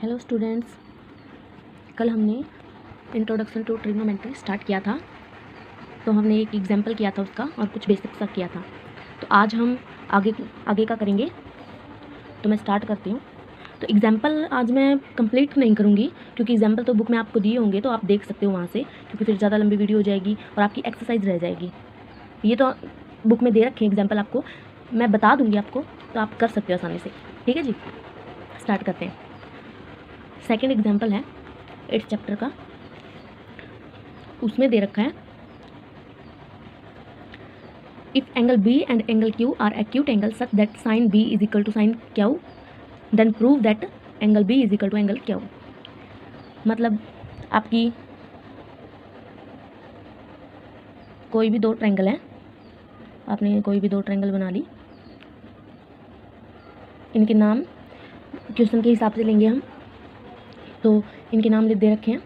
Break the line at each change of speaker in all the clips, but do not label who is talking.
Hello students, कल हमने introduction to trigonometry start किया था। तो हमने एक एग्जाम्पल किया था उसका और कुछ बेसिक्स का किया था। तो आज हम आगे का करेंगे। तो मैं स्टार्ट करती हूँ। तो एग्जाम्पल आज मैं कंप्लीट नहीं करूँगी क्योंकि एग्जाम्पल तो बुक में आपको दिए होंगे, तो आप देख सकते हो वहाँ से, क्योंकि फिर ज़्यादा लंबी वीडियो हो जाएगी और आपकी एक्सरसाइज रह जाएगी। ये तो बुक में दे रखे हैं एग्जाम्पल, आपको मैं बता दूँगी आपको, तो आप कर सकते हो आसानी से। ठीक है जी, स्टार्ट करते हैं। सेकेंड एग्जाम्पल है 8th चैप्टर का। उसमें दे रखा है, if angle B and angle Q are acute angle such that sine B is equal to sine Q, then prove that angle B is equal to angle Q. मतलब आपकी कोई भी दो ट्रायंगल है, आपने कोई भी दो ट्रायंगल बना ली, इनके नाम क्वेश्चन के हिसाब से लेंगे हम। तो इनके नाम दे रखे हैं,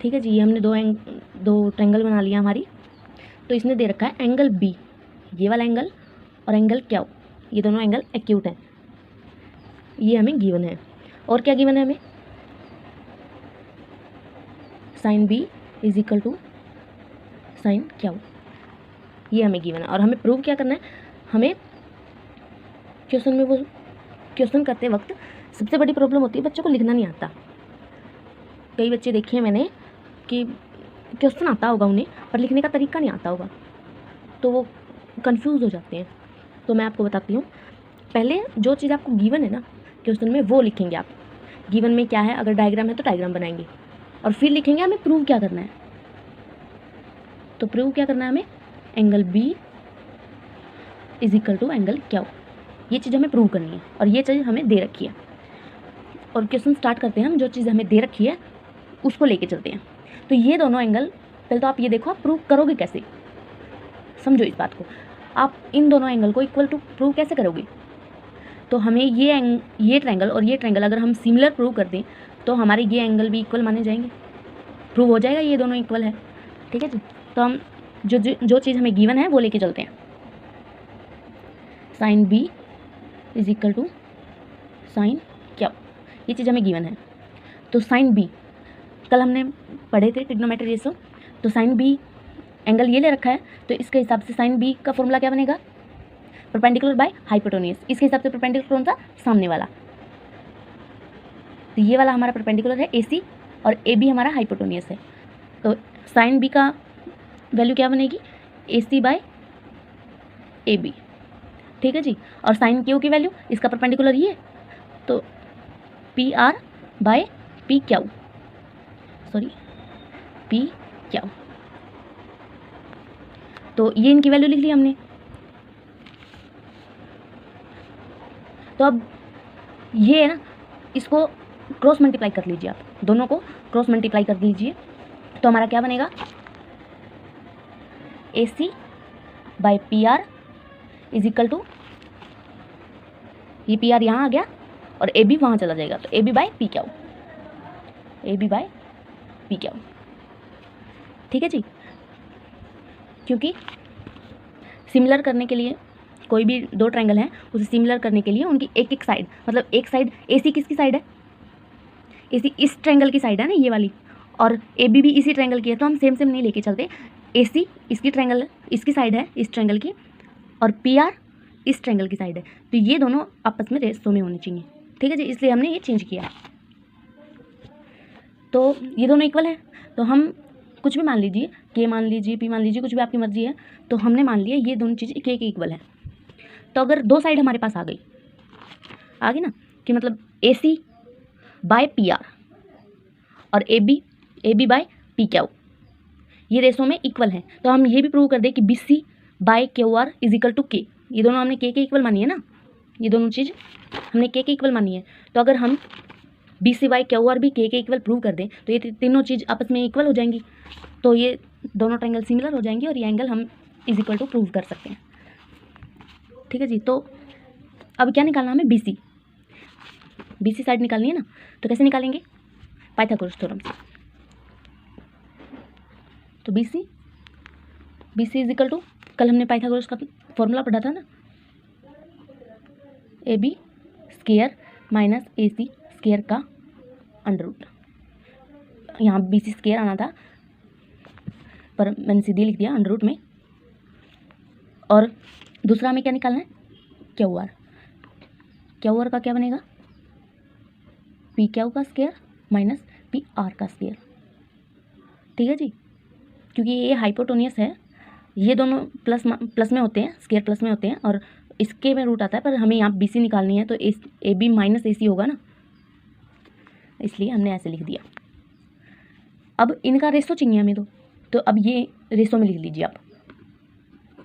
ठीक है जी। ये हमने दो ट्रायंगल बना लिया हमारी। तो इसने दे रखा है एंगल बी, ये वाला एंगल, और एंगल क्यू, ये दोनों एंगल एक्यूट हैं। ये हमें गिवन है। और क्या गिवन है हमें, sine B is equal to sine Q, ये हमें गिवन है। और हमें प्रूव क्या करना है, हमें क्वेश्चन में वो क्वेश्चन करते वक्त सबसे बड़ी प्रॉब्लम होती है बच्चों को लिखना नहीं आता। कई बच्चे देखे हैं मैंने कि क्वेश्चन आता होगा उन्हें, पर लिखने का तरीका नहीं आता होगा, तो वो कंफ्यूज हो जाते हैं। तो मैं आपको बताती हूँ, पहले जो चीज़ आपको गिवन है ना क्वेश्चन में, वो लिखेंगे आप। गिवन में क्या है, अगर डायग्राम है तो डायग्राम बनाएंगे, और फिर लिखेंगे हमें प्रूव क्या करना है। तो प्रूव क्या करना है हमें, angle B is equal to angle Q, ये चीज़ हमें प्रूव करनी है, और ये चीज़ हमें दे रखी है। और क्वेश्चन स्टार्ट करते हैं हम, जो चीज़ हमें दे रखी है उसको लेके चलते हैं। तो ये दोनों एंगल, पहले तो आप ये देखो आप प्रूव करोगे कैसे, समझो इस बात को। आप इन दोनों एंगल को इक्वल टू प्रूव कैसे करोगे। तो हमें ये ट्रायंगल और ये ट्रायंगल अगर हम सिमिलर प्रूव कर दें तो हमारे ये एंगल भी इक्वल माने जाएंगे, प्रूव हो जाएगा ये दोनों इक्वल है। ठीक है जी। तो हम जो चीज़ हमें गिवन है वो लेके चलते हैं। Sine B is equal to sine Q, ये चीज़ हमें गिवन है। तो साइन बी कल हमने पढ़े थे ट्रिग्नोमेट्री रेशो। तो साइन बी एंगल ये ले रखा है, तो इसके हिसाब से साइन बी का फॉर्मूला क्या बनेगा, परपेंडिकुलर बाय हाइपोटेन्यूज। इसके हिसाब से परपेंडिकुलर कौन सा, सामने वाला। तो ये वाला हमारा परपेंडिकुलर है AC, और AB हमारा हाइपोटेन्यूज है। तो साइन बी का वैल्यू क्या बनेगी, AC बाय AB। ठीक है जी। और साइन क्यू की वैल्यू, इसका परपेंडिकुलर ये, तो PR by PQ, sorry PQ। तो ये इनकी वैल्यू लिख ली हमने। तो अब ये है ना, इसको क्रॉस मल्टीप्लाई कर लीजिए आप, दोनों को क्रॉस मल्टीप्लाई कर लीजिए। तो हमारा क्या बनेगा, AC by PR is equal to, ये PR यहाँ आ गया और AB वहाँ चला जाएगा, तो AB by PQ, AB by PQ। ठीक है जी। क्योंकि सिमिलर करने के लिए, कोई भी दो ट्रायंगल हैं उसे सिमिलर करने के लिए उनकी एक एक साइड, मतलब एक साइड AC किसकी साइड है, AC इस ट्रायंगल की साइड है ना ये वाली, और AB भी इसी ट्रायंगल की है, तो हम सेम सेम नहीं लेके चलते। AC इसकी ट्रायंगल इसकी साइड है इस ट्रायंगल की, और PR इस ट्रायंगल की साइड है, तो ये दोनों आपस में रेशो में होनी चाहिए। ठीक है जी, इसलिए हमने ये चेंज किया। तो ये दोनों इक्वल है, तो हम कुछ भी मान लीजिए, K मान लीजिए, P मान लीजिए, कुछ भी आपकी मर्जी है। तो हमने मान लिया ये दोनों चीज़ें K के इक्वल है। तो अगर दो साइड हमारे पास आ गई ना, कि मतलब AC बाय PR और AB बाय PQ ये रेशो में इक्वल है, तो हम ये भी प्रूव कर दें कि BC by QR is equal to K, ये दोनों हमने K के इक्वल मानी है ना, ये दोनों चीज़ हमने K के इक्वल मानी है। तो अगर हम BC बाय QR भी K के इक्वल प्रूव कर दें तो ये तीनों चीज़ आपस में इक्वल हो जाएंगी, तो ये दोनों ट्रायंगल सिमिलर हो जाएंगे, और ये एंगल हम इज इक्वल टू प्रूव कर सकते हैं। ठीक है जी। तो अब क्या निकालना हमें, BC साइड निकालनी है ना, तो कैसे निकालेंगे, पाइथागोरस थ्योरम से। तो BC B C is equal to, कल हमने पाइथागोरस का फॉर्मूला पढ़ा था ना, A B square minus A C square का अंडर रूट। यहाँ बी सी स्क्वायर आना था पर मैंने सीधे लिख दिया अंडर रूट में। और दूसरा हमें क्या निकालना है, क्यू आर। क्यू आर का क्या बनेगा, पी क्यू का स्क्वायर माइनस पी आर का स्क्वायर। ठीक है जी, क्योंकि ये हाइपोटेन्यूस है, ये दोनों प्लस में होते हैं, स्क्वायर प्लस में होते हैं और इसके में रूट आता है, पर हमें यहाँ बी सी निकालनी है तो ए बी माइनस ए सी होगा ना, इसलिए हमने ऐसे लिख दिया। अब इनका रेशो चाहिए हमें, तो अब ये रेशो में लिख लीजिए आप,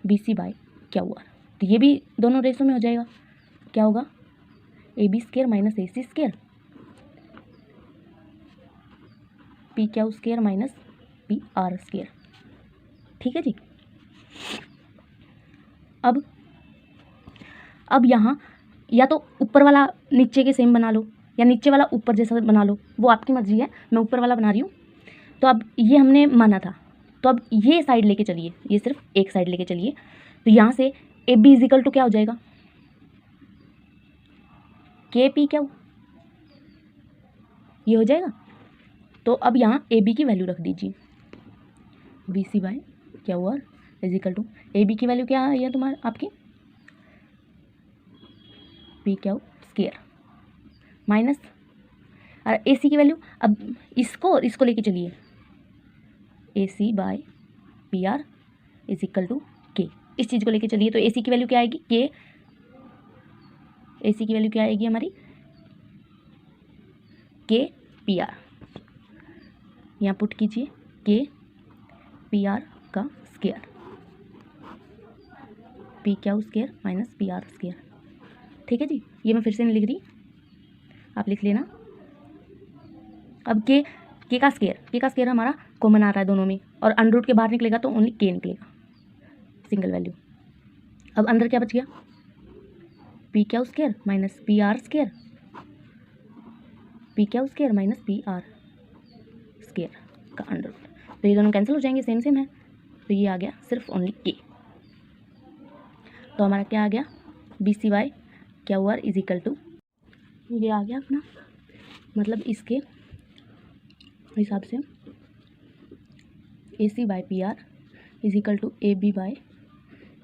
बी सी बाई क्या हुआ, तो ये भी दोनों रेशो में हो जाएगा। क्या होगा, A B square minus A C square P Q square minus P R square. ठीक है जी। अब यहाँ या तो ऊपर वाला नीचे के सेम बना लो या नीचे वाला ऊपर जैसा बना लो, वो आपकी मर्जी है। मैं ऊपर वाला बना रही हूँ। तो अब ये हमने माना था, तो अब ये साइड लेके चलिए, ये सिर्फ एक साइड लेके चलिए। तो यहाँ से A B is equal to क्या हो जाएगा, के पी क्यू, ये हो जाएगा। तो अब यहाँ ए बी की वैल्यू रख दीजिए, B C by Q R is equal to, A B की वैल्यू क्या है तुम्हारे आपकी, पी क्यू स्क्वायर माइनस, और ए सी की वैल्यू, अब इसको लेके चलिए, A C by P R is equal to K, इस चीज़ को लेके चलिए। तो ए सी की वैल्यू क्या आएगी, के, ए सी की वैल्यू क्या आएगी हमारी, के पी आर, यहाँ पुट कीजिए के पी आर का square, P Q square minus P R square. ठीक है जी, ये मैं फिर से नहीं लिख रही, आप लिख लेना। अब के का स्क्वायर हमारा कॉमन आ रहा है दोनों में, और अंडर रूट के बाहर निकलेगा तो ओनली के निकलेगा, सिंगल वैल्यू। अब अंदर क्या बच गया, P Q square minus P R square, P Q square minus P R square का अंडर रूट। तो ये दोनों कैंसिल हो जाएंगे, सेम है। तो ये आ गया सिर्फ ओनली के। तो हमारा क्या आ गया, B C by Q R is equal to, ये आ गया अपना, मतलब इसके हिसाब से A C by P R is equal to A B by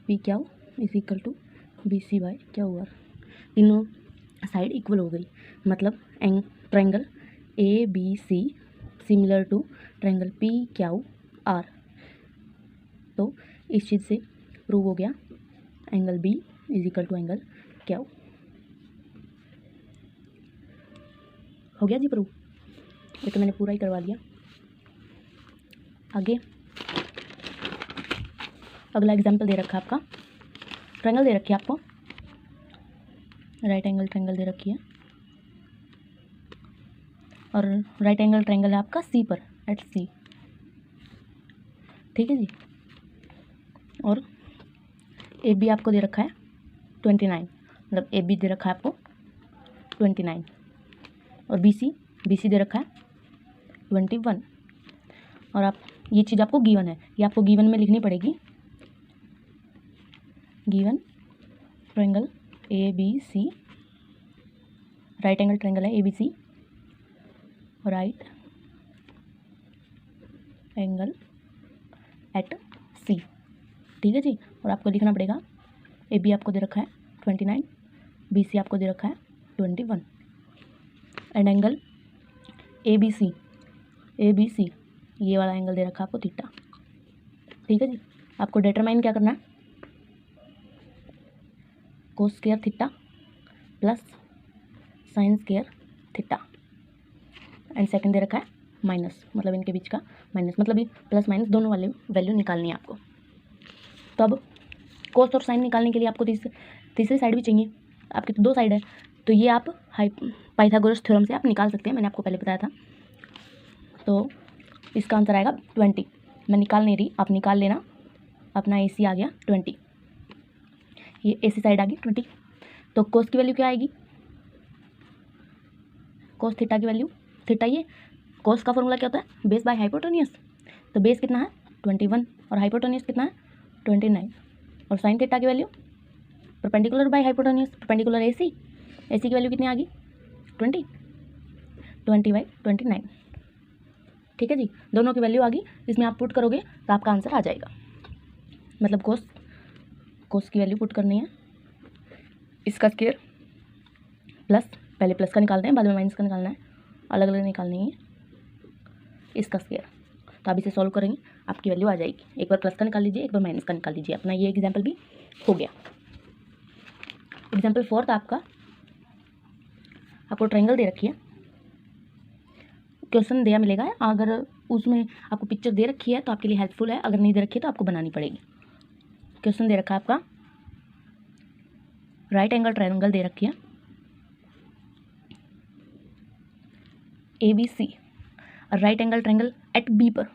P Q is equal to B C by Q R. तीनों साइड इक्वल हो गई, मतलब triangle A B C similar to triangle P Q R. तो इस चीज़ से prove हो गया angle B is equal to angle Q. हो गया जी प्रूव, ये तो मैंने पूरा ही करवा लिया। आगे अगला एग्जाम्पल दे रखा है आपका, ट्रायंगल दे रखी है आपको, राइट एंगल ट्रायंगल दे रखी है, और राइट एंगल ट्रायंगल है आपका सी पर, एट सी। ठीक है जी। और ए बी आपको दे रखा है 29, मतलब ए बी दे रखा है आपको 29, और बी सी दे रखा है 21। और आप ये चीज़ आपको गिवन है, ये आपको गिवन में लिखनी पड़ेगी, given triangle A B C, right angle triangle है A B C, right angle at C. ठीक है जी। और आपको लिखना पड़ेगा ए बी आपको दे रखा है 29, बी सी आपको दे रखा है 21, and angle A B C ये वाला एंगल दे रखा है आपको थीटा। ठीक है जी। आपको डिटरमाइन क्या करना है, cos square theta plus sine square theta, and second दे रखा है माइनस, मतलब इनके बीच का माइनस, मतलब ये प्लस माइनस दोनों वाले वैल्यू निकालनी है आपको। तो अब कोस और साइन निकालने के लिए आपको तीसरी साइड भी चाहिए, आपकी तो दो साइड है, तो ये आप पाइथागोरस थ्योरम से आप निकाल सकते हैं, मैंने आपको पहले बताया था। तो इसका आंसर आएगा 20, मैं निकाल नहीं रही, आप निकाल लेना। अपना ए सी आ गया 20, ये ए सी साइड आ गई 20। तो कोस की वैल्यू क्या आएगी, कोस थीटा की वैल्यू, थीटा ये कोस का फॉर्मूला क्या होता है, बेस बाय हाइपोटेन्यूस। तो बेस कितना है 21 और हाइपोटेन्यूस कितना है 29 और साइन थीटा की value perpendicular by hypotenuse, perpendicular AC की वैल्यू कितनी आ गई 20/29। ठीक है जी, दोनों की वैल्यू आ गई, इसमें आप पुट करोगे तो आपका आंसर आ जाएगा। मतलब कोस की वैल्यू पुट करनी है, इसका स्क्वायर प्लस, पहले प्लस का निकालते हैं बाद में माइनस का निकालना है, अलग अलग निकालनी है, इसका स्क्वायर। तो आप इसे सॉल्व करेंगे आपकी वैल्यू आ जाएगी। एक बार प्लस का निकाल लीजिए, एक बार माइनस का निकाल लीजिए। अपना ये एग्जाम्पल भी हो गया। एग्जाम्पल 4 आपको ट्रायंगल दे रखी है, क्वेश्चन दिया मिलेगा, अगर उसमें आपको पिक्चर दे रखी है तो आपके लिए हेल्पफुल है, अगर नहीं दे रखी है तो आपको बनानी पड़ेगी। क्वेश्चन दे रखा है आपका राइट एंगल ट्रायंगल दे रखी है ABC, right angle triangle eight B पर,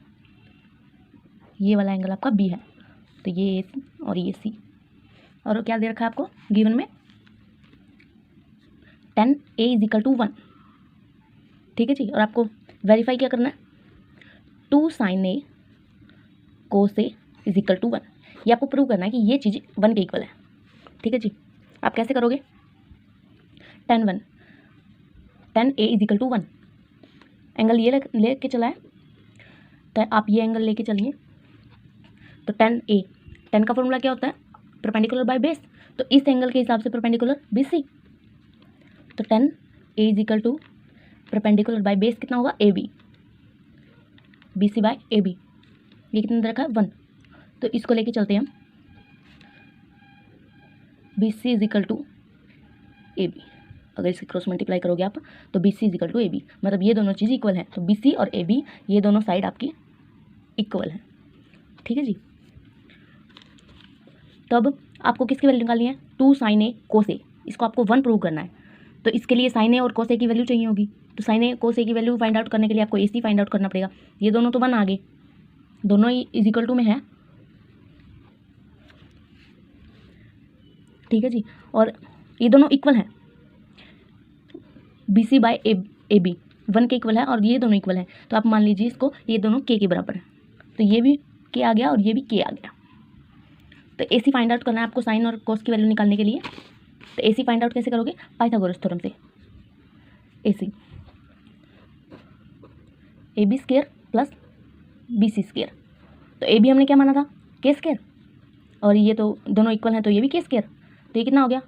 ये वाला एंगल आपका B है, तो ये AC और ये C। और क्या दे रखा है आपको गिवन में 10A = 1। ठीक है जी, और आपको वेरीफाई क्या करना है 2 sin A cos A = 1। ये आपको प्रूव करना है कि ये चीज़ 1 के इक्वल है। ठीक है जी, आप कैसे करोगे 10A = 1, एंगल ये लेके चला है तो आप ये एंगल लेके चलिए, तो 10 का फॉर्मूला क्या होता है परपेंडिकुलर बाय बेस, तो इस एंगल के हिसाब से परपेंडिकुलर BC, तो 10A = परपेंडिकुलर बाय बेस कितना होगा AB, BC/AB, ये कितना दे रखा है 1, तो इसको लेके चलते हैं हम BC = AB। अगर इसके क्रॉस मल्टीप्लाई करोगे आप तो BC = AB, मतलब ये दोनों चीज़ इक्वल है, तो BC और AB ये दोनों साइड आपकी इक्वल है। ठीक है जी, तब आपको किसकी वैल्यू निकालनी है 2 sin A cos A, इसको आपको 1 प्रूव करना है, तो इसके लिए sin A और cos A की वैल्यू चाहिए होगी, तो sin A cos A की वैल्यू फाइंड आउट करने के लिए आपको AC फाइंड आउट करना पड़ेगा। ये दोनों तो 1 आ गए, दोनों ही = में है। ठीक है जी, और ये दोनों इक्वल हैं, BC/AB 1 के इक्वल है और ये दोनों इक्वल है, तो आप मान लीजिए इसको ये दोनों K के बराबर है, तो ये भी K आ गया और ये भी K आ गया। तो AC फाइंड आउट करना है आपको साइन और cos की वैल्यू निकालने के लिए, तो AC फाइंड आउट कैसे करोगे पाइथागोरस थ्योरम से। AC AB² + BC², तो AB हमने क्या माना था K², और ये तो दोनों इक्वल हैं तो ये भी K², तो ये कितना हो गया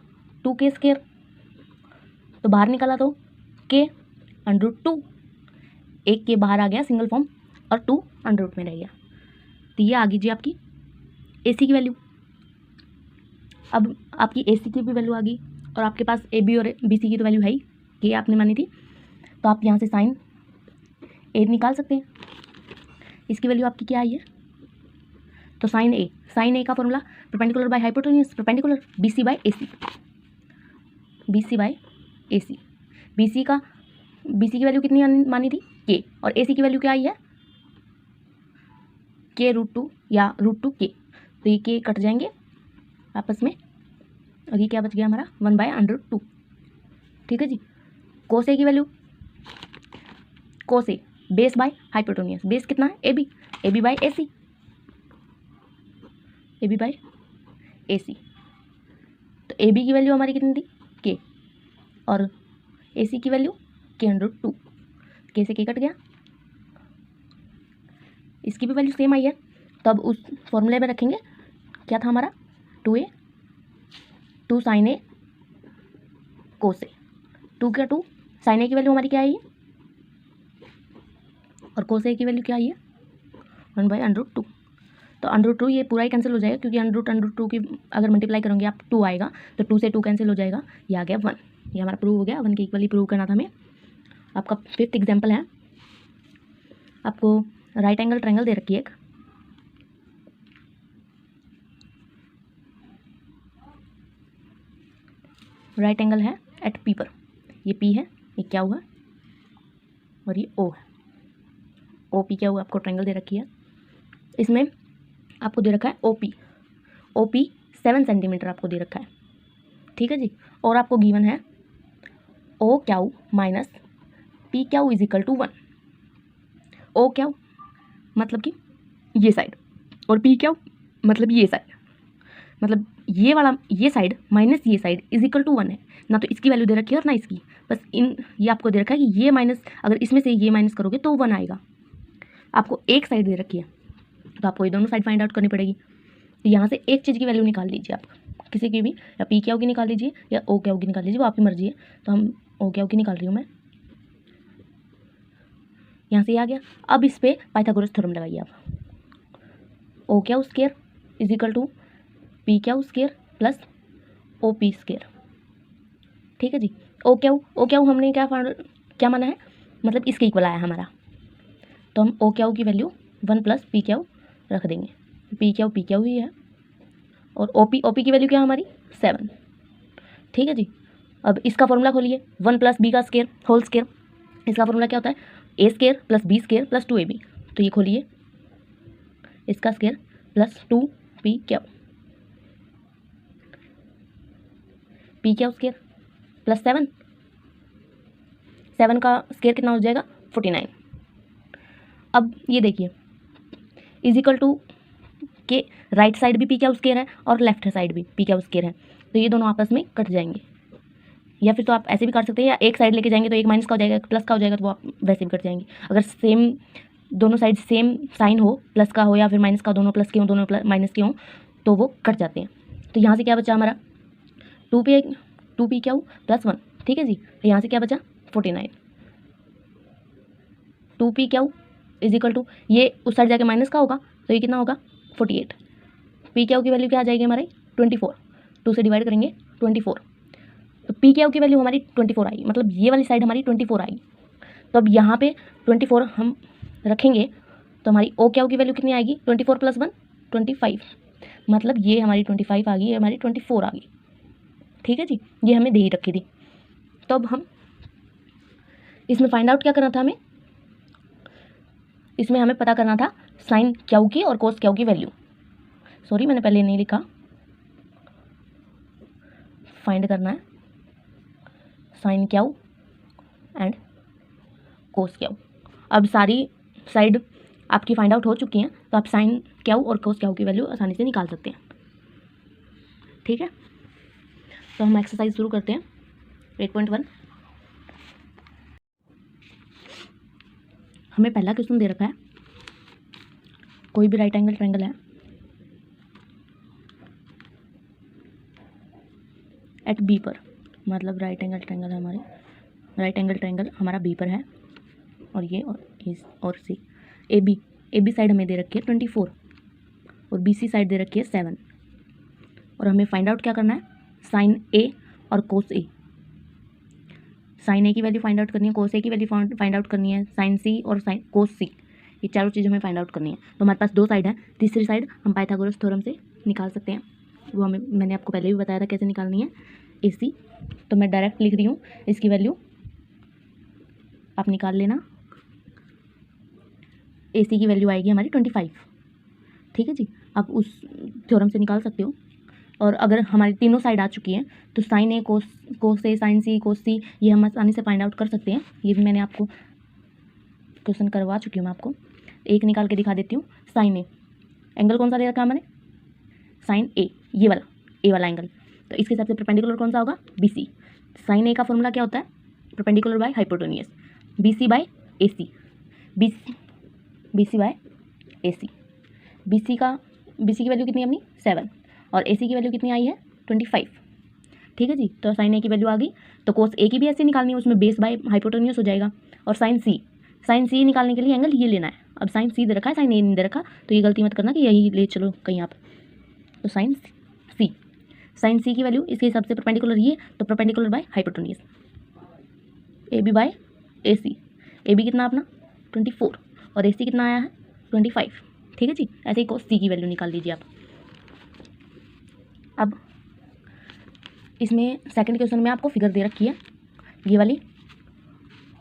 2K², तो बाहर निकाला तो K √2, एक के बाहर आ गया सिंगल फॉर्म और 2 √ में रह गया, तो ये आ गई जी आपकी AC की वैल्यू। अब आपकी AC की भी वैल्यू आ गई और आपके पास AB और BC की तो वैल्यू है ही, ये आपने मानी थी, तो आप यहाँ से साइन A निकाल सकते हैं। इसकी वैल्यू आपकी क्या आई है, तो साइन A का formula perpendicular by hypotenuse, perpendicular BC/AC, BC/AC। BC की वैल्यू कितनी मानी थी K, और AC की वैल्यू क्या आई है K √2 या √2K, तो ये K कट जाएंगे आपस में, और ये क्या बच गया हमारा 1/√2। ठीक है जी, cos A की value cos A base by hypotenuse, base कितना है AB, AB/AC, AB/AC, तो AB की वैल्यू हमारी कितनी थी K, और AC की वैल्यू K √2, K से K कट गया, इसकी भी वैल्यू सेम आई है, तब उस फॉर्मूले में रखेंगे क्या था हमारा 2 sin A cos A, 2 क्या 2 sin A की वैल्यू हमारी क्या आई है और cos A की वैल्यू क्या आई है 1/√2, तो √2 ये पूरा ही कैंसिल हो जाएगा, क्योंकि √2 की अगर मल्टीप्लाई करोगे आप 2 आएगा, तो 2 से 2 कैंसिल हो जाएगा, ये आ गया 1, ये हमारा प्रूव हो गया, 1 के इक्वली प्रूव करना था हमें। आपका 5th एग्जाम्पल है, आपको राइट एंगल ट्रायंगल दे रखी है एक, राइट एंगल है एट P पर, ये P है, ये क्या हुआ और ये O है, OP क्या हुआ आपको ट्रायंगल दे रखी है, इसमें आपको दे रखा है OP 7 सेंटीमीटर आपको दे रखा है। ठीक है जी, और आपको गिवन है OQ - PQ = 1, OQ मतलब कि ये साइड और PQ मतलब ये साइड, मतलब ये वाला, ये साइड माइनस ये साइड इज इक्वल टू 1 है। ना तो इसकी वैल्यू दे रखी है और ना इसकी, बस ये आपको दे रखा है कि ये माइनस, अगर इसमें से ये माइनस करोगे तो 1 आएगा। आपको एक साइड दे रखी है तो आपको ये दोनों साइड फाइंड आउट करनी पड़ेगी। तो यहाँ से एक चीज़ की वैल्यू निकाल लीजिए आप, किसी की भी, या पी क्या होगी निकाल लीजिए या ओ क्या होगी निकाल लीजिए, वो आपकी मर्जी है। तो हम ओ क्या होगी निकाल रही हूँ मैं, यहाँ से ये आ गया। अब इस पर पाइथागोरस थ्योरम लगाइए आप, O Q square is equal to P Q square plus O P square. ठीक है जी। ओ क्या हमने क्या माना है, मतलब इसके इक्वल आया हमारा, तो हम ओ क्या की वैल्यू 1 प्लस पी क्या रख देंगे। पी क्या ही है, और ओ पी की वैल्यू क्या है हमारी 7। ठीक है जी। अब इसका फॉर्मूला खोलिए, 1 प्लस बी का स्क्वायर होल स्क्वायर, इसका फॉर्मूला क्या होता है, A square plus B square plus 2ab। तो ये खोलिए, इसका स्क्वायर प्लस 2p क्या, पी क्या स्क्वायर प्लस 7, 7 का स्क्वायर कितना हो जाएगा 49। अब ये देखिए इज इक्वल टू के राइट साइड भी पी क्या स्क्वायर है और लेफ्ट साइड भी पी क्या स्क्वायर है, तो ये दोनों आपस में कट जाएंगे। या फिर तो आप ऐसे भी कर सकते हैं, या एक साइड लेके जाएंगे तो एक माइनस का हो जाएगा, प्लस का हो जाएगा, तो वो आप वैसे भी कट जाएंगे। अगर सेम दोनों साइड सेम साइन हो, प्लस का हो या फिर माइनस का, दोनों प्लस के हो दोनों माइनस के हो, तो वो कट जाते हैं। तो यहाँ से क्या बचा हमारा 2p क्या हो प्लस 1। ठीक है जी। तो यहाँ से क्या बचा 49, 2p क्या हो इज इक्वल टू, ये उस साइड जाके माइनस का होगा तो ये कितना होगा 48। पी क्या की वैल्यू क्या आ जाएगी हमारी 24, 2 से डिवाइड करेंगे 24, तो पी क्या की वैल्यू हमारी 24 आई, मतलब ये वाली साइड हमारी 24 आई। तो अब यहाँ पे 24 हम रखेंगे तो हमारी ओ क्या की वैल्यू कितनी आएगी 24 प्लस 1 25, मतलब ये हमारी 25 आ गई, ये हमारी 24 आ गई। ठीक है जी। ये हमें दे ही रखी थी। तो अब हम इसमें फाइंड आउट क्या करना था, इसमें हमें पता करना था साइन क्यू की और कोस क्यू की वैल्यू। सॉरी मैंने पहले नहीं लिखा, फाइंड करना है sine Q and cos Q. अब सारी साइड आपकी फाइंड आउट हो चुकी हैं, तो आप साइन क्यू और कोस क्यू की वैल्यू आसानी से निकाल सकते हैं। ठीक है, तो हम एक्सरसाइज शुरू करते हैं 8.1। हमें पहला क्वेश्चन दे रखा है, कोई भी राइट एंगल ट्रायंगल है एट बी पर, मतलब राइट एंगल ट्रायंगल है हमारे, राइट एंगल ट्रायंगल हमारा बी पर है, और ये और सी। ए बी साइड हमें दे रखी है 24 और बी सी साइड दे रखी है 7, और हमें फाइंड आउट क्या करना है साइन ए और कोस ए। साइन ए की वैल्यू फाइंड आउट करनी है, कोस ए की वैल्यू फाइंड आउट करनी है, साइन सी और साइन कोस सी, ये चारों चीज़ हमें फाइंड आउट करनी है। तो हमारे पास 2 साइड है, तीसरी साइड हम पाइथागोरस थ्योरम से निकाल सकते हैं, वो मैंने आपको पहले भी बताया था कैसे निकालनी है। ए सी, तो मैं डायरेक्ट लिख रही हूँ, इसकी वैल्यू आप निकाल लेना। ए सी की वैल्यू आएगी हमारी 25। ठीक है जी, आप उस थ्योरम से निकाल सकते हो। और अगर हमारी तीनों साइड आ चुकी हैं तो साइन ए कोस ए साइन सी कोस सी, ये हम आसानी से फाइंड आउट कर सकते हैं। ये भी मैंने आपको क्वेश्चन करवा चुकी हूँ, मैं आपको एक निकाल के दिखा देती हूँ। साइन ए एंगल कौन सा दे रखा है मैंने, साइन ए, ये वाला ए वाला एंगल, तो इसके हिसाब से परपेंडिकुलर कौन सा होगा बी सी। साइन ए का फॉर्मूला क्या होता है perpendicular by hypotenuse, B C by A C, B C by A C. B C की वैल्यू कितनी है अपनी 7, और ए सी की वैल्यू कितनी आई है 25। ठीक है जी, तो साइन ए की वैल्यू आ गई, तो कोस ए की भी ऐसे निकालनी है, उसमें बेस बाय हाइपोटेन्यूज हो जाएगा। और साइन सी निकालने के लिए एंगल ये लेना है। अब साइन सी दे रखा है, साइन ए नहीं दे रखा, तो ये गलती मत करना कि यही ले चलो कहीं आप। तो साइन सी की वैल्यू इसके हिसाब से परपेंडिकुलर ये, तो perpendicular by hypotenuse, A B by A C. A B कितना अपना 24 और ए सी कितना आया है 25। ठीक है जी, ऐसे ही कोस सी की वैल्यू निकाल लीजिए आप। अब इसमें सेकंड क्वेश्चन में आपको फिगर दे रखी है ये वाली,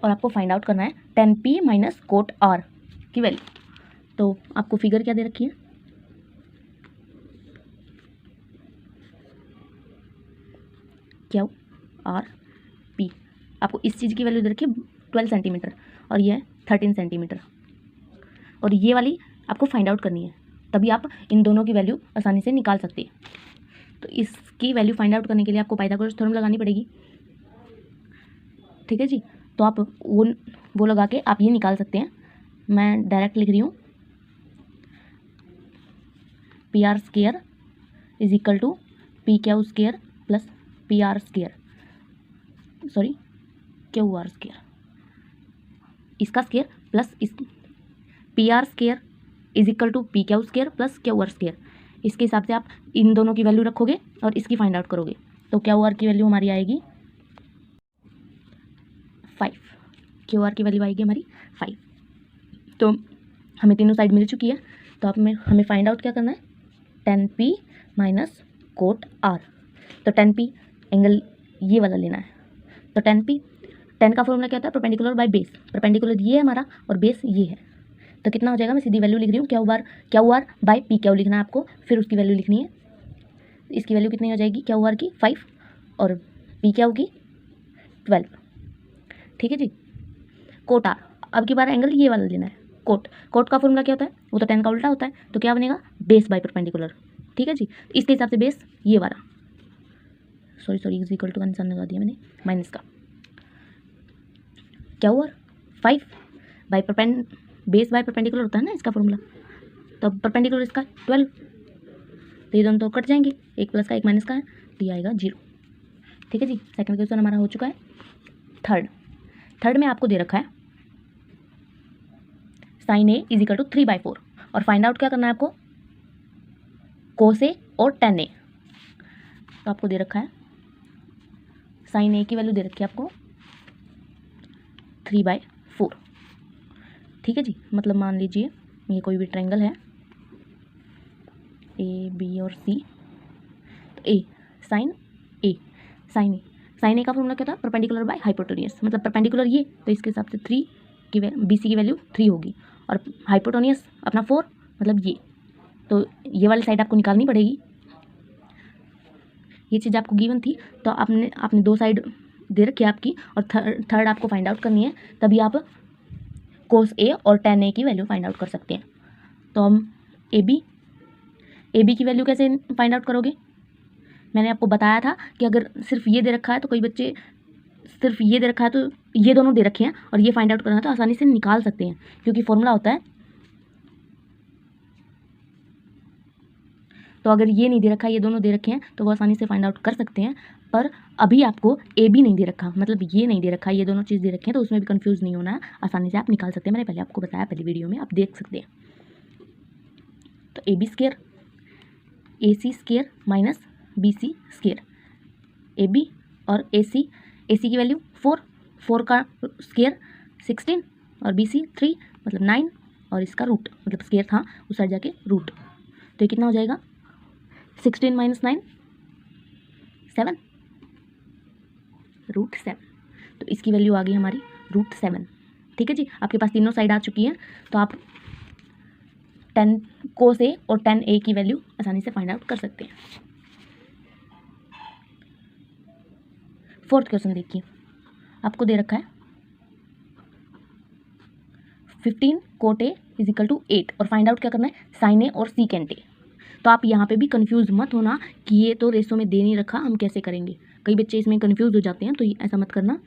और आपको फाइंड आउट करना है tan p minus cot r की वैल्यू। तो आपको फिगर क्या दे रखी है, क्यू आर पी, आपको इस चीज़ की वैल्यू दे रखी है 12 सेंटीमीटर और ये है 13 सेंटीमीटर, और ये वाली आपको फाइंड आउट करनी है तभी आप इन दोनों की वैल्यू आसानी से निकाल सकते हैं। तो इसकी वैल्यू फाइंड आउट करने के लिए आपको पाइथागोरस थ्योरम लगानी पड़ेगी। ठीक है जी, तो आप वो लगा के आप ये निकाल सकते हैं। मैं डायरेक्ट लिख रही हूँ, P R square is equal to P Q square plus P R square, sorry Q R square, इसका स्क्वायर प्लस इस P R square is equal to P Q square plus Q R square. इसके हिसाब से आप इन दोनों की value रखोगे और इसकी फाइंड आउट करोगे। तो क्यू आर की वैल्यू हमारी आएगी 5, क्यू आर की वैल्यू आएगी हमारी 5। तो हमें तीनों साइड मिल चुकी है। तो आप में हमें फाइंड आउट क्या करना है, 10p माइनस कोट आर। तो 10p एंगल ये वाला लेना है। तो 10p, 10 का फॉर्मूला क्या होता है, परपेंडिकुलर बाय बेस। परपेंडिकुलर ये है हमारा और बेस ये है। तो कितना हो जाएगा, मैं सीधी वैल्यू लिख रही हूँ, Q R by P Q लिखना है आपको, फिर उसकी वैल्यू लिखनी है। इसकी वैल्यू कितनी हो जाएगी, क्यू आर की 5 और पी क्यू की 12। ठीक है जी। कोट आर, अब की बार एंगल ये वाला लेना है। कोट का फॉर्मूला क्या होता है, वो तो 10 का उल्टा होता है। तो क्या बनेगा, बेस बाय परपेंडिकुलर। ठीक है जी, इसके हिसाब से बेस ये वाला, सॉरी इज इक्वल टू का निशान लगा दिया मैंने, माइनस का Q R 5 by base by perpendicular होता है ना इसका फॉर्मूला। तो परपेंडिकुलर इसका 12, तो ये दोनों तो कट जाएंगे, एक प्लस का एक माइनस का है, तो ये आएगा 0। ठीक है जी, सेकंड क्वेश्चन हमारा हो चुका है। थर्ड में आपको दे रखा है sine A is equal to 3/4 और फाइंड आउट क्या करना है आपको, कोस ए और टेन ए। तो आपको दे रखा है साइन ए की वैल्यू दे रखी है आपको 3/4। ठीक है जी, मतलब मान लीजिए ये कोई भी ट्रायंगल है, ए बी और सी। तो ए साइन ए का फॉर्मूला क्या था, परपेंडिकुलर बाय हाइपोटेन्यूस। मतलब परपेंडिकुलर ये, तो इसके हिसाब से 3 की बी सी की वैल्यू 3 होगी और हाइपोटेन्यूस अपना 4, मतलब ये। तो ये वाली साइड आपको निकालनी पड़ेगी। ये चीज़ आपको गिवन थी, तो आपने 2 साइड दे रखी है आपकी, और थर्ड आपको फाइंड आउट करनी है। तभी आप कोस ए और टेन ए की वैल्यू फाइंड आउट कर सकते हैं। तो हम ए बी की वैल्यू कैसे फाइंड आउट करोगे, मैंने आपको बताया था कि अगर सिर्फ ये दे रखा है, तो कोई बच्चे सिर्फ ये दे रखा है, तो ये दोनों दे रखे हैं और ये फाइंड आउट करना है, तो आसानी से निकाल सकते हैं, क्योंकि फॉर्मूला होता है। तो अगर ये नहीं दे रखा है, ये दोनों दे रखे हैं, तो वो आसानी से फाइंड आउट कर सकते हैं। पर अभी आपको ए बी नहीं दे रखा, मतलब ये नहीं दे रखा, ये दोनों चीज़ दे रखे हैं, तो उसमें भी कंफ्यूज नहीं होना है, आसानी से आप निकाल सकते हैं। मैंने पहले आपको बताया, पहली वीडियो में आप देख सकते हैं। तो A B square A C square minus B C square, A B और ए सी की वैल्यू 4 का स्क्वायर 16 और बी सी 3 मतलब 9 और इसका रूट, मतलब स्क्वायर था उस साइड जाके रूट। तो ये कितना हो जाएगा, 16 माइनस 9 7, √7। तो इसकी वैल्यू आ गई हमारी √7। ठीक है जी, आपके पास तीनों साइड आ चुकी है। तो आप 10 कोस ए और 10 ए की वैल्यू आसानी से फाइंड आउट कर सकते हैं। फोर्थ क्वेश्चन देखिए, आपको दे रखा है 15 cot A is equal to 8 और फाइंड आउट क्या करना है, साइन ए और सीकेंट ए। तो आप यहाँ पे भी कंफ्यूज मत होना कि ये तो रेशो में दे नहीं रखा, हम कैसे करेंगे। कई बच्चे इसमें कंफ्यूज हो जाते हैं, तो ऐसा मत करना।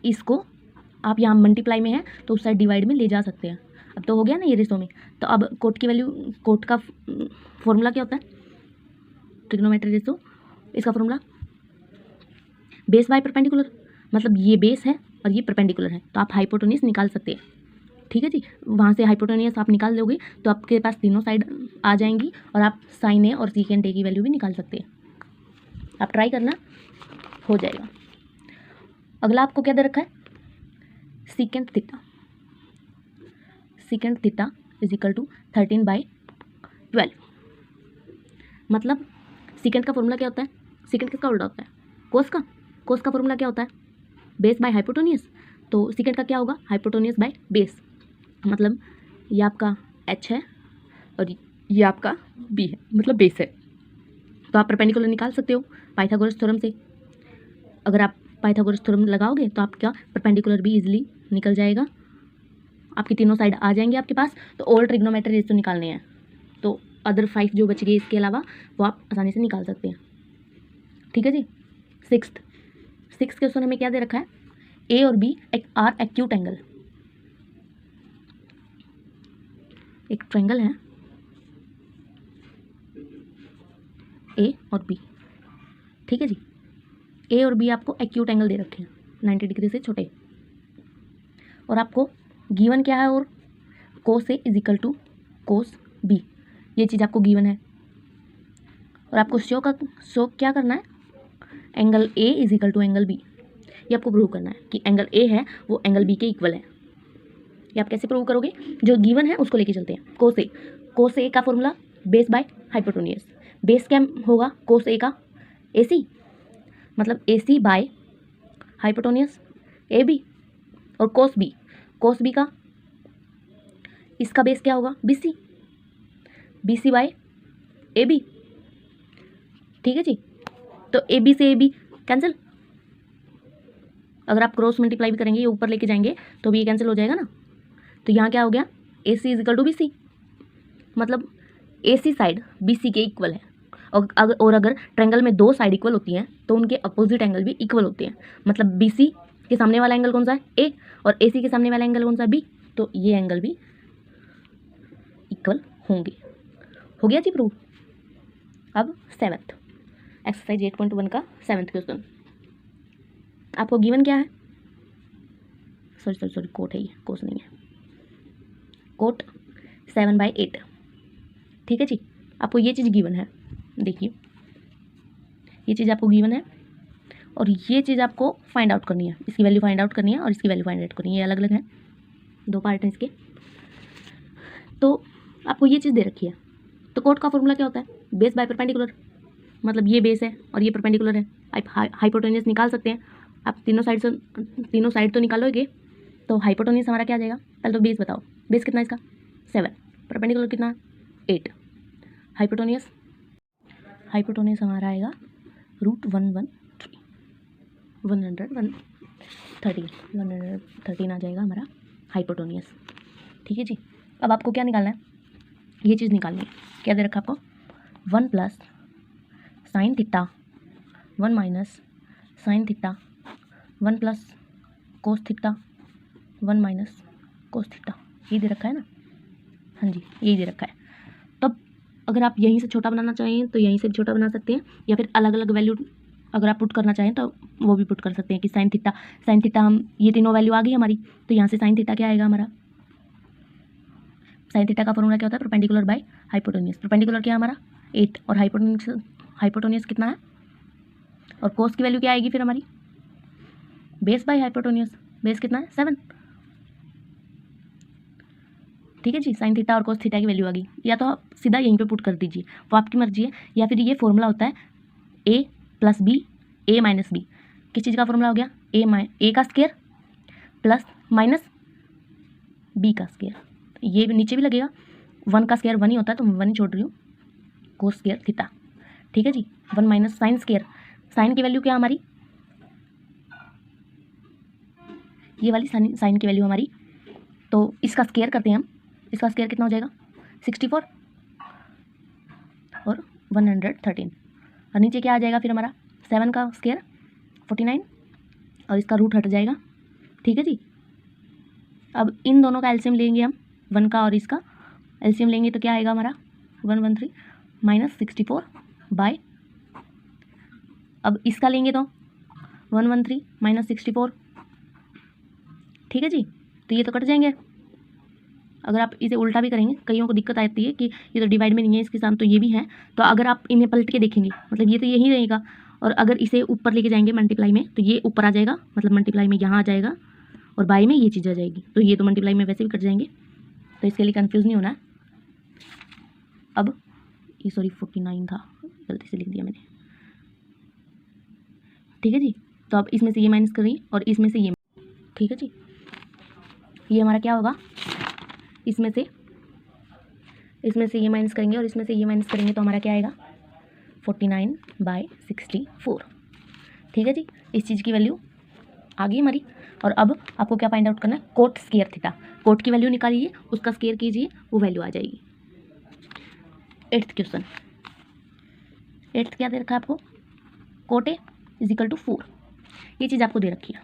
इसको आप यहाँ मल्टीप्लाई में है तो उस साइड डिवाइड में ले जा सकते हैं। अब तो हो गया ना ये रेशो में। तो अब कोट की वैल्यू, कोट का फॉर्मूला क्या होता है, ट्रिग्नोमेट्री रेशो, इसका फॉर्मूला बेस बाय परपेंडिकुलर, मतलब ये बेस है और ये परपेंडिकुलर है, तो आप हाइपोटेन्यूस निकाल सकते हैं। ठीक है जी, वहाँ से हाइपोटेन्यूस आप निकाल दोगे तो आपके पास तीनों साइड आ जाएंगी और आप साइन ए और सीकेंट ए की वैल्यू भी निकाल सकते हैं। आप ट्राई करना, हो जाएगा। अगला आपको क्या दे रखा है, secant theta is equal to 13/12। मतलब सीकेंट का फॉर्मूला क्या होता है, सीकेंट किसका उल्टा होता है, कोस का फॉर्मूला क्या होता है, बेस बाय हाइपोटेन्यूस। तो सीकेंट का क्या होगा, हाइपोटेन्यूस बाय बेस। मतलब ये आपका h है और ये आपका b है, मतलब बेस है। तो आप परपेंडिकुलर निकाल सकते हो पाइथागोरस थ्योरम से। अगर आप पाइथागोरस थ्योरम लगाओगे तो आपका परपेंडिकुलर भी इजीली निकल जाएगा, आपकी तीनों साइड आ जाएंगे आपके पास। तो ऑल ट्रिग्नोमेट्री रेशो निकालने हैं, तो अदर 5 जो बच गए इसके अलावा वो आप आसानी से निकाल सकते हैं। ठीक है जी। सिक्स्थ क्वेश्चन हमें क्या दे रखा है, ए और बी आर एक्यूट एंगल। एक ट्रायंगल है ए और बी, ठीक है जी। ए और बी आपको एक्यूट एंगल दे रखे हैं 90 डिग्री से छोटे, और आपको गिवन क्या है, और cos A is equal to cos B, ये चीज़ आपको गिवन है। और आपको शो क्या करना है, angle A is equal to angle B, ये आपको प्रूव करना है कि एंगल ए है वो एंगल बी के इक्वल है। ये आप कैसे प्रूव करोगे, जो गिवन है उसको लेके चलते हैं। कोस ए का formula base by hypotenuse, base क्या होगा कोस ए का, ए सी, मतलब A C by hypotenuse A B, और कोस बी का इसका बेस क्या होगा B C by A B, ठीक है जी। तो ए बी से ए बी कैंसिल, अगर आप क्रॉस मल्टीप्लाई भी करेंगे, ये ऊपर लेके जाएंगे तो भी ये कैंसिल हो जाएगा ना। तो यहाँ क्या हो गया, A C is equal to B C, मतलब A C side B C के इक्वल है। और अगर ट्रायंगल में 2 साइड इक्वल होती हैं तो उनके अपोजिट एंगल भी इक्वल होते हैं, मतलब बी सी के सामने वाला एंगल कौन सा है ए, और ए सी के सामने वाला एंगल कौन सा है बी, तो ये एंगल भी इक्वल होंगे। हो गया जी प्रूव। अब 7th एक्सरसाइज 8.1 का 7th क्वेश्चन, आपको गिवन क्या है, सॉरी कोट है, ये कोस नहीं है, कोट 7/8, ठीक है जी। आपको ये चीज़ गिवन है, देखिए ये चीज़ आपको गिवन है, और ये चीज़ आपको फाइंड आउट करनी है, इसकी वैल्यू फाइंड आउट करनी है और इसकी वैल्यू फाइंड आउट करनी है, ये अलग अलग है, 2 पार्ट हैं इसके। तो आपको ये चीज़ दे रखी है, तो कोट का फॉर्मूला क्या होता है, बेस बाय परपेंडिकुलर, मतलब ये बेस है और ये परपेंडिकुलर है, आप हाइपोटेन्यूज निकाल सकते हैं। आप तीनों साइड तो निकालोगे, तो हाइपोटेन्यूज हमारा क्या आ जाएगा, पहले तो बेस बताओ, बेस कितना है इसका 7, परपेंडिकुलर कितना 8, हाइपोटेन्यूज हमारा आएगा √113 आ जाएगा हमारा हाइपोटेन्यूज, ठीक है जी। अब आपको क्या निकालना है, ये चीज़ निकालनी है, क्या दे रखा आपको 1 + sin theta 1 - sin theta 1 + cos theta 1 - cos theta, ये दे रखा है ना, हाँ जी यही दे रखा है। तब अगर आप यहीं से छोटा बनाना चाहें तो यहीं से भी छोटा बना सकते हैं, या फिर अलग अलग वैल्यू अगर आप पुट करना चाहें तो वो भी पुट कर सकते हैं कि sin थीटा हम ये तीनों वैल्यू आ गई हमारी, तो यहाँ से sin थीटा क्या आएगा हमारा, sin थीटा का फॉर्मूला क्या होता है, परपेंडिकुलर बाय हाइपोटेन्यूज, परपेंडिकुलर क्या है हमारा 8, और हाइपोटेन्यूज कितना है, और कोस की वैल्यू क्या आएगी फिर हमारी, बेस बाय हाइपोटेन्यूज, बेस कितना है 7, ठीक है जी। sin थीटा और cos थीटा की वैल्यू आ गई, या तो आप सीधा यहीं पे पुट कर दीजिए, वो आपकी मर्जी है, या फिर ये फॉर्मूला होता है a + b a - b, किस चीज़ का फॉर्मूला हो गया, a का स्क्वायर प्लस माइनस b का स्क्वायर, ये भी नीचे भी लगेगा, 1 का स्क्वायर 1 ही होता है तो मैं 1 ही छोड़ रही हूँ, cos स्क्वायर थीटा, ठीक है जी। 1 - sin स्क्वायर, साइन की वैल्यू क्या हमारी, ये वाली साइन की वैल्यू हमारी, तो इसका स्क्वायर करते हैं हम, इसका स्क्वायर कितना हो जाएगा 64 और 113, और नीचे क्या आ जाएगा फिर हमारा 7 का स्क्वायर 49, और इसका रूट हट जाएगा, ठीक है जी। अब इन दोनों का एलसीएम लेंगे हम, 1 का और इसका एलसीएम लेंगे तो क्या आएगा हमारा 113 - 64 बाय, अब इसका लेंगे तो 113 - 64, ठीक है जी। तो ये तो कट जाएंगे, अगर आप इसे उल्टा भी करेंगे, कईयों को दिक्कत आती है कि ये तो डिवाइड में नहीं है, इसके साथ तो ये भी है, तो अगर आप इन्हें पलट के देखेंगे मतलब ये तो यही रहेगा, और अगर इसे ऊपर लेके जाएंगे मल्टीप्लाई में तो ये ऊपर आ जाएगा, मतलब मल्टीप्लाई में यहाँ आ जाएगा, और बाई में ये चीज़ आ जाएगी, तो ये तो मल्टीप्लाई में वैसे भी कट जाएंगे, तो इसके लिए कन्फ्यूज़ नहीं होना है। अब ये 49 था, गलती से लिख दिया मैंने, ठीक है जी। तो अब इसमें से ये माइनस करिए और इसमें से ये, ठीक है जी। ये हमारा क्या होगा, इसमें से ये माइनस करेंगे और इसमें से ये माइनस करेंगे तो हमारा क्या आएगा 49/64, ठीक है जी। इस चीज़ की वैल्यू आ गई हमारी, और अब आपको क्या फाइंड आउट करना है, कोट स्क्वायर थीटा, कोट की वैल्यू निकालिए, उसका स्क्वायर कीजिए, वो वैल्यू आ जाएगी, एट्थ क्वेश्चन, एट्थ क्या दे रखा है आपको, cot A is equal to 4, ये चीज़ आपको दे रखी है।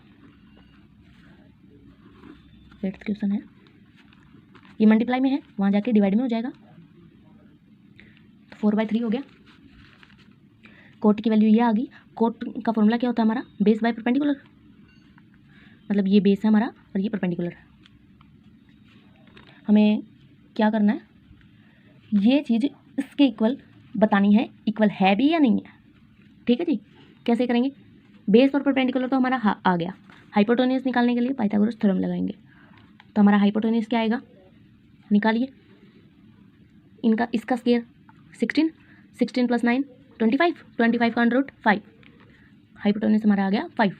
एट्थ क्वेश्चन है, ये मल्टीप्लाई में है, वहाँ जाके डिवाइड में हो जाएगा, तो 4/3 हो गया। कोट की वैल्यू ये आ गई। कोट का फॉर्मूला क्या होता है हमारा, बेस बाय परपेंडिकुलर, मतलब ये बेस है हमारा और ये परपेंडिकुलर है। हमें क्या करना है, ये चीज़ इसके इक्वल बतानी है, इक्वल है भी या नहीं है। ठीक है जी, कैसे करेंगे, बेस और परपेंडिकुलर तो हमारा आ गया, हाइपोटेन्यूज निकालने के लिए पाइथागोरस थ्योरम लगाएंगे। तो हमारा हाइपोटेन्यूज क्या आएगा, निकालिए, इनका इसका स्क्वायर 16, 16 + 9 25, 25 का √5, हाइपोटेन्यूज हमारा आ गया 5।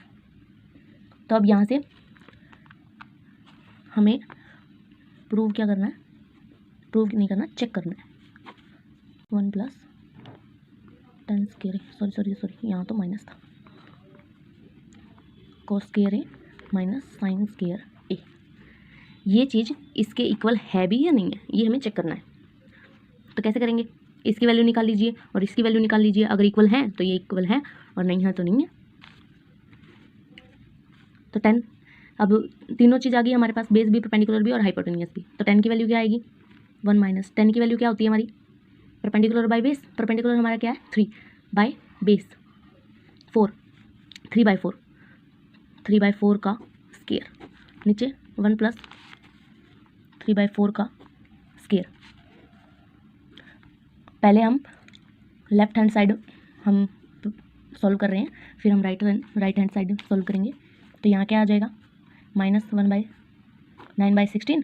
तो अब यहाँ से हमें प्रूव क्या करना है, प्रूव नहीं करना, चेक करना है। 1 + 10 स्क्वायर, सॉरी यहाँ तो माइनस था, cos स्क्वायर ए माइनस साइन स्क्वायर ए, ये चीज़ इसके इक्वल है भी या नहीं है, ये हमें चेक करना है। तो कैसे करेंगे, इसकी वैल्यू निकाल लीजिए और इसकी वैल्यू निकाल लीजिए, अगर इक्वल है तो ये इक्वल है और नहीं है तो नहीं है। तो 10, अब तीनों चीज़ आ गई हमारे पास, बेस भी, परपेंडिकुलर भी और हाइपोटेन्यूज भी। तो 10 की वैल्यू क्या आएगी, 1 - 10 की वैल्यू क्या होती है हमारी, परपेंडिकुलर बाय बेस, परपेंडिकुलर हमारा क्या है 3 बाय बेस 4, 3/4, 3/4 का स्क्वायर, नीचे 1 + 3/4 का स्क्वायर। पहले हम लेफ्ट हैंड साइड हम सॉल्व कर रहे हैं, फिर हम राइट हैंड साइड सॉल्व करेंगे। तो यहाँ क्या आ जाएगा, -1/9/16,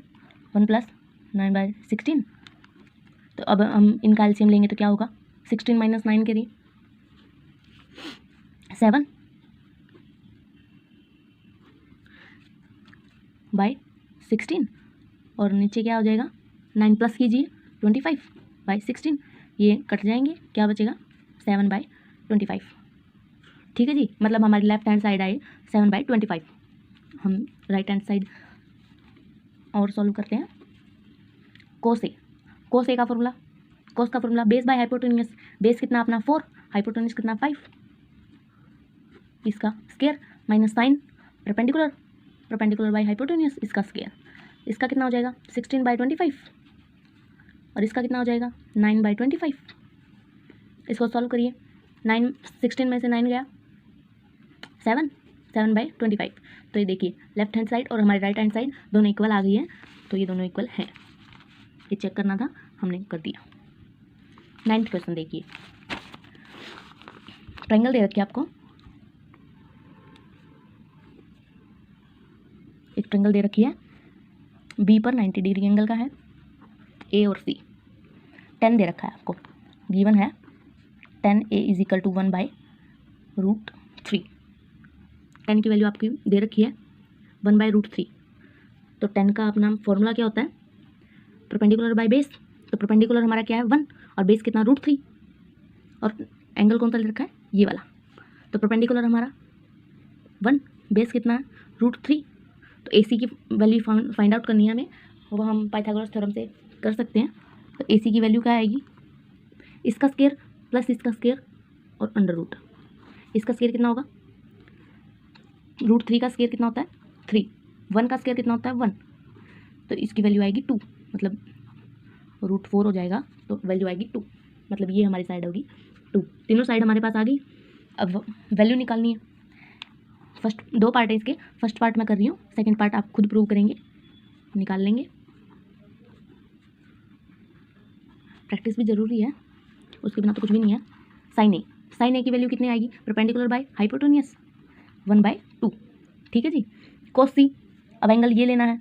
1 + 9/16। तो अब हम इनका एलसीएम लेंगे तो क्या होगा, 16 - 9 के लिए 7/16 और नीचे क्या हो जाएगा, 9 प्लस कीजिए 25/16, ये कट जाएंगे, क्या बचेगा 7/25। ठीक है जी, मतलब हमारी लेफ्ट हैंड साइड आई 7/25। हम राइट हैंड साइड और सॉल्व करते हैं। कोस ए का फॉर्मूला, कोस का formula base by hypotenuse, base कितना अपना 4, हाइपोटेन्यूज कितना 5, इसका square minus sine perpendicular, perpendicular by hypotenuse, इसका स्क्वायर, इसका कितना हो जाएगा 16/25 और इसका कितना हो जाएगा 9/25। इसको सॉल्व करिए, 16 में से 9 गया 7/25। तो ये देखिए लेफ्ट हैंड साइड और हमारी राइट हैंड साइड दोनों इक्वल आ गई है, तो ये दोनों इक्वल हैं, ये चेक करना था, हमने कर दिया। 9th क्वेश्चन देखिए, ट्रायंगल दे रखी है आपको, एक ट्रायंगल दे रखी है, बी पर 90 डिग्री एंगल का है, ए और सी, 10 दे रखा है आपको, गिवन है 10A = 1/√3, 10 की वैल्यू आपकी दे रखी है 1/√3। तो 10 का अपना फॉर्मूला क्या होता है, परपेंडिकुलर बाय बेस, तो परपेंडिकुलर हमारा क्या है 1 और बेस कितना √3 और एंगल कौन सा ले रखा है ये वाला, तो परपेंडिकुलर हमारा 1, बेस कितना है √3। तो AC की वैल्यू फाइंड आउट करनी है हमें, वो हम पाइथागोरस थ्योरम से कर सकते हैं। तो AC की वैल्यू क्या आएगी, इसका स्क्वायर प्लस इसका स्क्वायर और अंडर रूट, इसका स्क्वायर कितना होगा, √3 का स्क्वायर कितना होता है 3, 1 का स्क्वायर कितना होता है 1, तो इसकी वैल्यू आएगी 2, मतलब √4 हो जाएगा, तो वैल्यू आएगी 2, मतलब ये हमारी साइड होगी 2। तीनों साइड हमारे पास आ गई, अब वैल्यू निकालनी है। फर्स्ट 2 पार्ट है इसके, फर्स्ट पार्ट मैं कर रही हूँ, सेकंड पार्ट आप खुद प्रूव करेंगे, निकाल लेंगे, प्रैक्टिस भी ज़रूरी है, उसके बिना तो कुछ भी नहीं है। साइन ए की वैल्यू कितनी आएगी, परपेंडिकुलर बाय हाइपोटेन्यूज 1/2, ठीक है जी। कोस सी, अब एंगल ये लेना है,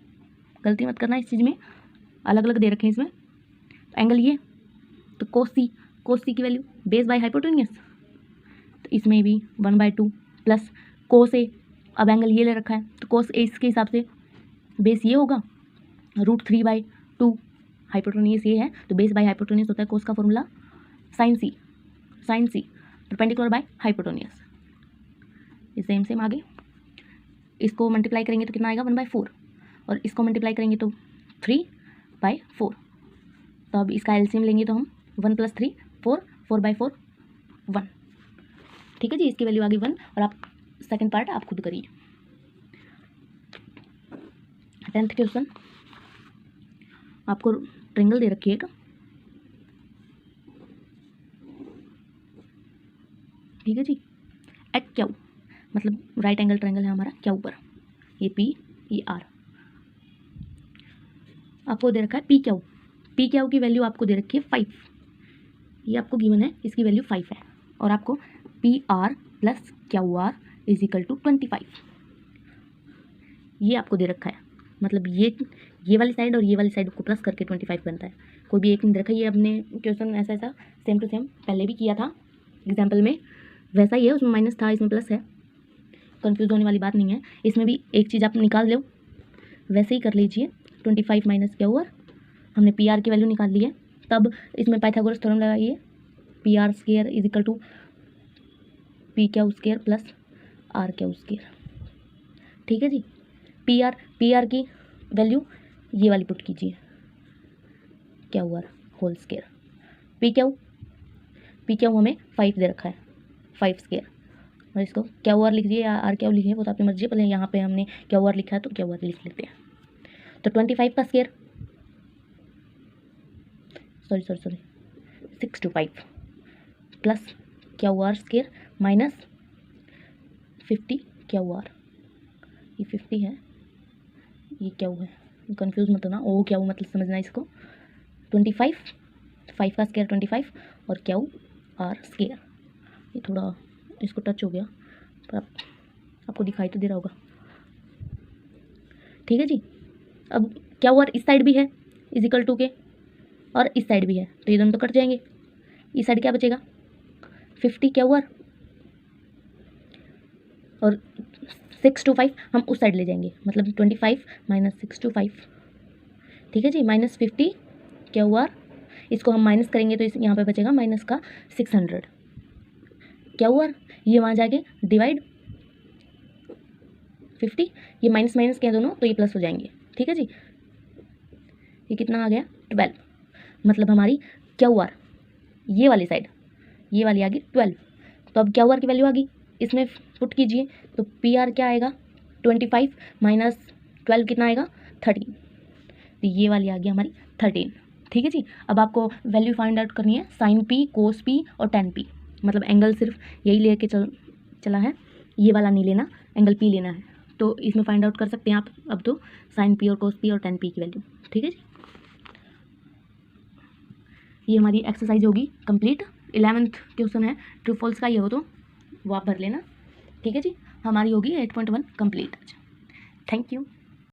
गलती मत करना इस चीज़ में, अलग अलग दे रखे हैं इसमें, तो एंगल ये, तो कोस सी की वैल्यू बेस बाय हाइपोटेन्यूज, तो इसमें भी 1/2 प्लस कोस ए, अब एंगल ये ले रखा है तो कोस ए इसके हिसाब से बेस ये होगा √3/2, हाइपोटेन्यूज ये है तो बेस बाय हाइपोटेन्यूज होता है कोस का formula sine C perpendicular by hypotenuse. ये सेम आगे, इसको मल्टीप्लाई करेंगे तो कितना आएगा 1/4 और इसको मल्टीप्लाई करेंगे तो 3/4। तो अब इसका एलसीएम लेंगे तो हम 1 + 3 4, 4/4 1। ठीक है जी, इसकी वैल्यू आ गई 1 और आप सेकंड पार्ट आप खुद करिए। 10th क्वेश्चन, आपको ट्रायंगल दे रखी है एक, ठीक है जी, एट क्यू, मतलब राइट एंगल ट्रायंगल है हमारा क्यू पर, ये पी ये आर। आपको दे रखा है पी क्यू की वैल्यू आपको दे रखी है 5, ये आपको गिवन है, इसकी वैल्यू 5 है। और आपको P R plus Q R is equal to 25, ये आपको दे रखा है, मतलब ये वाली साइड और ये वाली साइड को प्लस करके 25 बनता है। कोई भी एक नहीं दे रखा, ये अपने क्वेश्चन ऐसा सेम टू सेम पहले भी किया था एग्जाम्पल में, वैसा ही है, उसमें माइनस था इसमें प्लस है, कंफ्यूज होने वाली बात नहीं है। इसमें भी एक चीज़ आप निकाल लो, वैसे ही कर लीजिए। 25 माइनस क्यू आर, हमने पी आर की वैल्यू निकाल ली है, तब इसमें पाइथागोरस थ्योरम लगाइए, P R square is equal to P Q square plus R Q square. ठीक है जी, पी आर की वैल्यू ये वाली पुट कीजिए, Q R whole square, P Q हमें 5 दे रखा है, 5 स्क्वायर, और इसको क्यू आर लिख दिए या आर क्यू लिखिए वो तो अपनी मर्जी है, पहले यहाँ पे हमने क्यू आर लिखा है तो क्यू आर लिख लेते हैं। तो 25 का square, sorry 625 plus Q R square minus 50 Q R, ये 50 है, ये क्यू है, कंफ्यूज मत होना, ओ क्यू मतलब समझना इसको। 25, 5 का स्क्वायर 25 और क्यू आर स्क्वायर, ये थोड़ा इसको टच हो गया पर आपको दिखाई तो दे रहा होगा। ठीक है जी, अब क्यू आर इस साइड भी है इज इक्वल टू के, और इस साइड भी है, तो ये दोनों तो कट जाएंगे, इस साइड क्या बचेगा 50 क्यू आर, और 625 हम उस साइड ले जाएंगे, मतलब 25 माइनस 625, ठीक है जी, माइनस 50 क्यू आर, इसको हम माइनस करेंगे तो इस यहाँ पे बचेगा माइनस का 600 क्यू आर, ये वहाँ जाके डिवाइड 50, ये माइनस माइनस क्या दोनों, तो ये प्लस हो जाएंगे। ठीक है जी, ये कितना आ गया 12, मतलब हमारी क्यू आर ये वाली साइड, ये वाली आ गई 12। तो अब क्यू आर की वैल्यू आ गई, इसमें पुट कीजिए, तो पी आर क्या आएगा 25 माइनस 12 कितना आएगा 13, तो ये वाली आ गई हमारी 13। ठीक है जी, अब आपको वैल्यू फाइंड आउट करनी है साइन पी, कोस पी और टेन पी, मतलब एंगल सिर्फ यही लेके चला है, ये वाला नहीं लेना, एंगल पी लेना है, तो इसमें फाइंड आउट कर सकते हैं आप अब तो साइन पी और कोस पी और टेन पी की वैल्यू। ठीक है जी, ये हमारी एक्सरसाइज होगी कंप्लीट। 11th क्वेश्चन है, ट्रू फॉल्स का, ये हो तो वो आप भर लेना। ठीक है जी, हमारी होगी 8.1 कंप्लीट। Thank you.